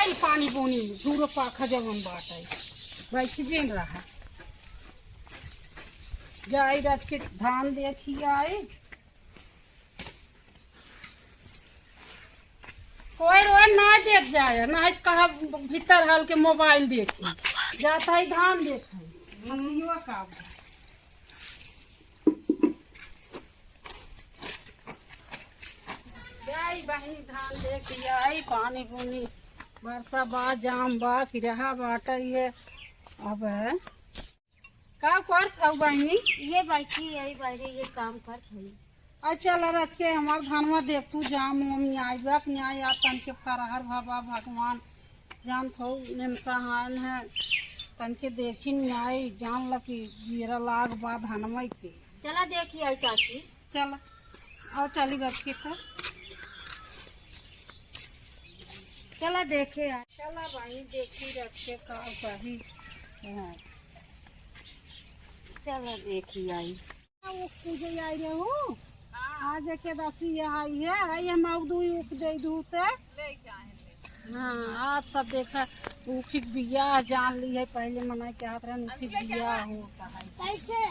आई पानी बोनी धूरो पाखा जवन बाटे बैठ जेन रहा जाई रात के धान देखी आई कोई रोज ना देख जाए ना कहा भीतर हाल के मोबाइल देखी जाता है धान देखे मम्मियों का जाई बहनी धान देखी आई पानी बुनी बरसा बा जाम बा कि रहा बाटा ये अब का करत हऊ बहनी ये बैठी यही बाहरे ये काम कर थी। अच्छा रच के हमार धानवा देख तू जाम मम्मी आईबा कि नहीं आ तन के फरहर बाबा भगवान जान थो निमसहान है तन के देखी नहीं आई जान लगी जीरा लाग बा धानवा के चला देखी आई चाची चल और चली रच के तो चला देखे आई। चला भाई देखी रच के का कही चला देखी आई वो पूजे आई रे हो आज के दसी आई है ये मौदू उक दे दूते हाँ आज सब देखा उखिक बिया जान ली है पहले मना के हाथ रन उखिक बिया होता है कैसे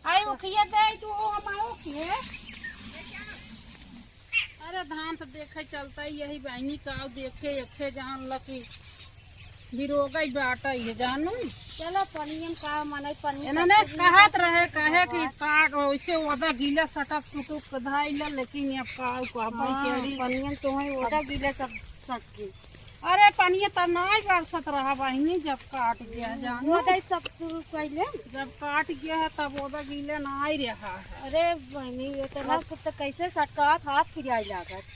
आई उखिया दे तू हमारो के अरे धान तो देखे चलता है यही बहनी का देखे यखे जान लकी बिरोगा बाटा ये जानू चलो पनियन का मने पनियन इन्होंने कहत रहे कहे कि काट वैसे ओदा गीला सटक सुटुक धाइला लेकिन अब का पनियन तो है ओदा गीला सब सटके अरे पनिया तब नहीं बरसत रहा बहनी जब काट गया जान ओदा सब शुरू पहले जब काट गया है तब ओदा गीला नहीं रहा है अरे बहनी ये तो कैसे सटका हाथ फिराई लागत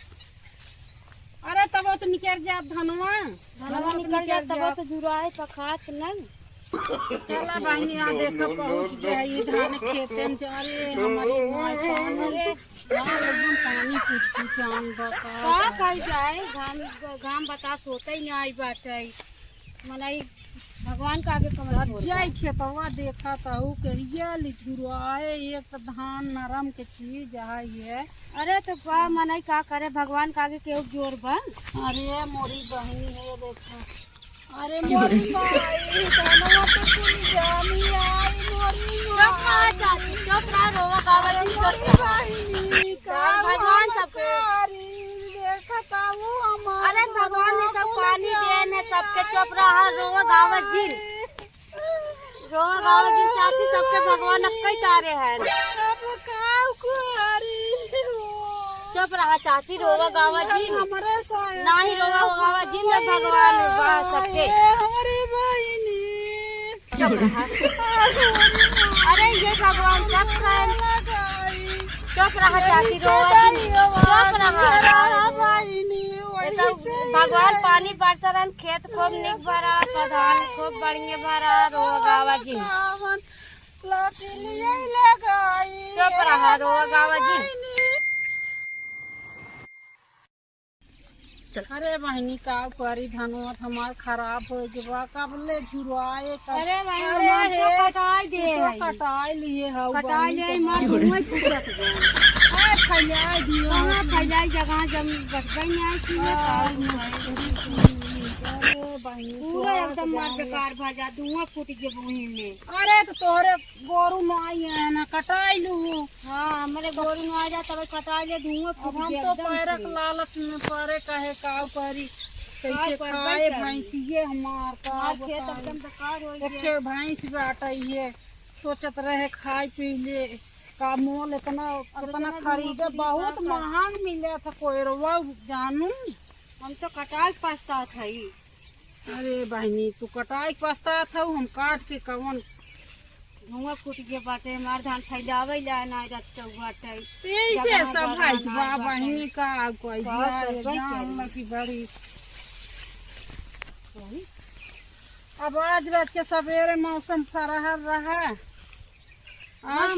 अरे तब तो निकल जात धनवा धनवा निकल जात तब तो जुराए पखात नहीं चला बहनी यहाँ देखो पहुँच गया ये धान खेते में जा रे हमारी माँ पानी लगन पानी कुछ कुछ आन बका का कह जाए घाम बतास होता ही नहीं आई बाटे मनाई भगवान का आगे कमर जाई खेतवा देखा ताऊ कहिया लिचुराए एक तो धान नरम के चीज है ये अरे तो बा मनाई का करे भगवान का आगे केहू जोर बा अरे मोरी बहनी है देखो अरे मोरी भाई धनवा तो तुम जानी आई मोरी चुप रहा चाची चुप रहा रोवा गावल बहनी भगवान सबके देखा ताऊ हमार अरे भगवान ने सब पानी देन है सबके चुप रहा रोवा गावल जी रोवा गावल जी चाची सबके भगवान कई तारे हैं सब काऊ कुआरी चुप रहा चाची रोवा गावल जी हमारे साथ नाही रोवा गावल जी में भगवान बा सबके हमारी बहनी चुप रहा अरे ये भगवान सब है चुप रहा चाची रोवा जी चुप रहा भगवान पानी बरसरन खेत खूब निक भरा धान खूब बढ़िया भरा रोवा गावा जी चुप रहा रोवा गावा जी अरे बहनी का करी धनवा हमार खराब हो जबा कब ले झुरवाए अरे भाई तो कटाई दे कटाई लिए हौ कटाई ले मार मुंह फुटत गए ए फैलाई दियो कहां फैलाई जगह जम बटबई नहीं आई थी अरे बहनी पूरा एकदम मार बेकार भजा धुआं फूट गए वहीं में अरे तो तोरे गोरू न आई है ना कटाई लू हां हमरे गोरू में आ जा तब कटाई ले धुआं फूट हम गए तो पैरक लालच में परे कहे काव करी कैसे खाए भैंसिए हमार का खेत एकदम बेकार हो गया एक भैंस बाटा ये सोचत रहे खाए पी ले का मोल इतना खरीदे बहुत महंग मिले था कोयरवा जानू हम तो कटाई पछता था अरे बहनी तू कटाई पछता था हम काट के कवन धुआं फूट गए बाटे मार धान फैलावे ला ना रच्चा बाटे ऐसे सब भाई बा बहनी का कोई जान लगी बड़ी अब आज रात के सवेरे मौसम फरहर रहा आज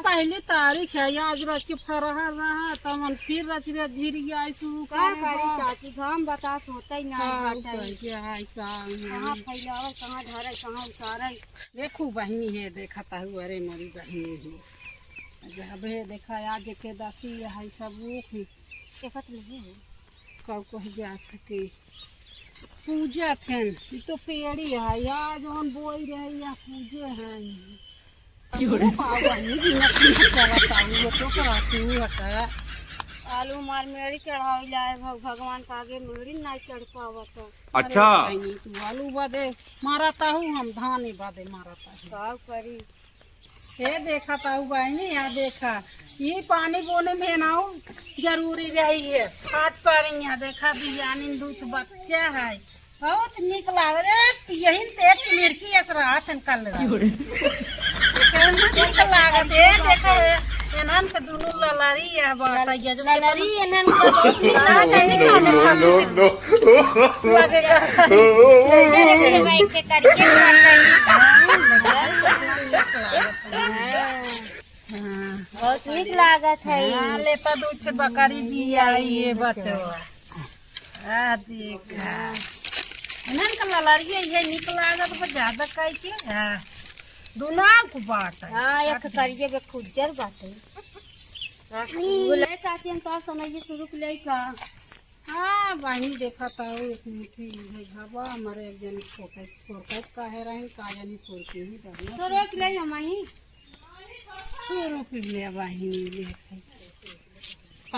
पहली तारीख है आज रात के फरहर रहा तब फिर रच धीरे आई शुरू का करी चाची घाम बतास होता ही नहीं कहाँ फैलावे कहाँ धरे कहाँ उतारे देखू बहनी है देखता हूँ अरे मेरी बहनी है जब देखा आज के दसी है सब देखत नहीं कब कहीं जा सके पूजा थे तो पेड़ी है या जोन बोई रहे या पूजे हैं आलू मार मेरी चढ़ावी लाए भगवान का आगे मेरी नहीं चढ़ पावत। अच्छा तू आलू बादे मारता हूँ हम धान बादे मारता हूँ का करी ये देखा था बहनी यहाँ देखा ये पानी बोने में ना जरूरी रही है फाट पड़ी यहाँ देखा बिजानी दूध बच्चा है बहुत निक लाग रे यही तेज मिर्ची ऐसा रात कल निक लागत है देखा एनन के दुनु ललरी है बाटा ललरी एनन का बहुत लगेगा के भाई के करके कर बहुत निक लागत है। हाँ लेता दूध से बकरी जी आई है बचवा आ देखा एनन के ललरी है निक लागत पर ज्यादा कह के हां दुना को बाट है। हां एक करिए बे खुजर बाटे बोले चाची हम तो समझिए शुरू के ले का हाँ बहनी देखा था एक मुट्ठी घबा हमारे एक जन सोरकत का है रही का यानी सोर के ही करना तो रोक ले हम ही सोर के ले बहनी देखे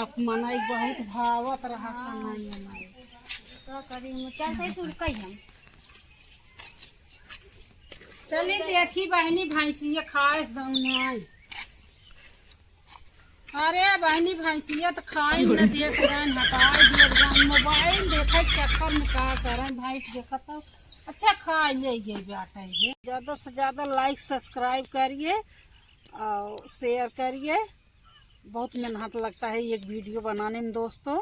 अब मनाई बहुत भावत रहा समय हमारे तो करी मुचा से शुरू कई हम चलिए देखी बहनी भैंसिया खाए दम अरे बहनी भैंसिया तो खाई न देख जान हटाई दिए जान मोबाइल देखे चक्कर में का करें भैंस देखा तो अच्छा खा ले ये बेटा ये ज़्यादा से ज़्यादा लाइक सब्सक्राइब करिए और शेयर करिए बहुत मेहनत लगता है एक वीडियो बनाने में दोस्तों।